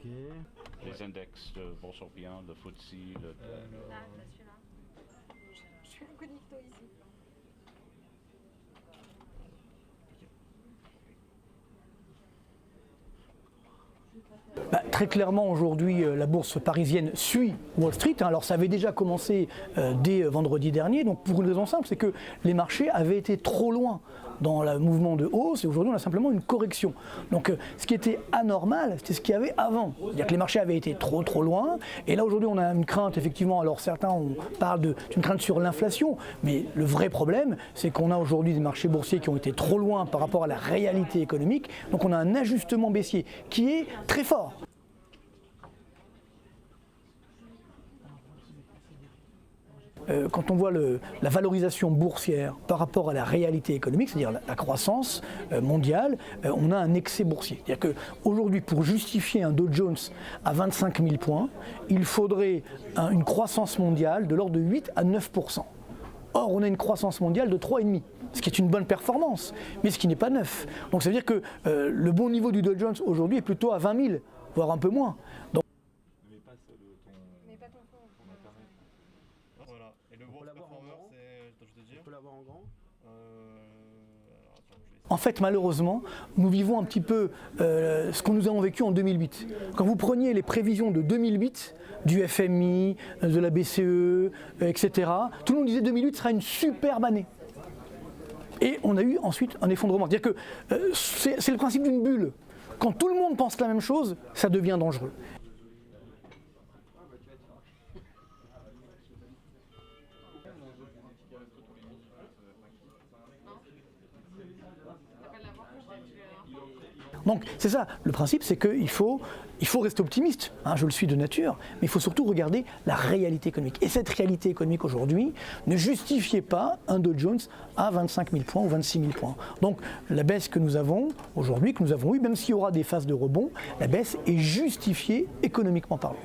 Ok. Les index de Bourse Européenne, le FTSE, le... Ah, bah celui-là. Je suis incognito ici. Très clairement, aujourd'hui, la bourse parisienne suit Wall Street. Alors, ça avait déjà commencé dès vendredi dernier. Donc, pour une raison simple, c'est que les marchés avaient été trop loin dans le mouvement de hausse. Et aujourd'hui, on a simplement une correction. Donc, ce qui était anormal, c'était ce qu'il y avait avant. C'est-à-dire que les marchés avaient été trop loin. Et là, aujourd'hui, on a une crainte, effectivement. Alors, certains parlent d'une crainte sur l'inflation. Mais le vrai problème, c'est qu'on a aujourd'hui des marchés boursiers qui ont été trop loin par rapport à la réalité économique. Donc, on a un ajustement baissier qui est très fort. Quand on voit la valorisation boursière par rapport à la réalité économique, c'est-à-dire la croissance mondiale, on a un excès boursier. C'est-à-dire qu'aujourd'hui, pour justifier un Dow Jones à 25 000 points, il faudrait une croissance mondiale de l'ordre de 8 à 9%. Or, on a une croissance mondiale de 3,5%, ce qui est une bonne performance, mais ce qui n'est pas neuf. Donc ça veut dire que le bon niveau du Dow Jones aujourd'hui est plutôt à 20 000, voire un peu moins. Donc, voilà. Et le World Performer, c'est, je te dis, on peut l'avoir en grand. En fait, malheureusement, nous vivons un petit peu ce que nous avons vécu en 2008. Quand vous preniez les prévisions de 2008, du FMI, de la BCE, etc., tout le monde disait 2008 sera une superbe année. Et on a eu ensuite un effondrement. C'est-à-dire que c'est le principe d'une bulle. Quand tout le monde pense la même chose, ça devient dangereux. Donc c'est ça, le principe c'est qu'il faut rester optimiste, hein, je le suis de nature, mais il faut surtout regarder la réalité économique. Et cette réalité économique aujourd'hui ne justifiait pas un Dow Jones à 25 000 points ou 26 000 points. Donc la baisse que nous avons aujourd'hui, que nous avons eue, même s'il y aura des phases de rebond, la baisse est justifiée économiquement parlant.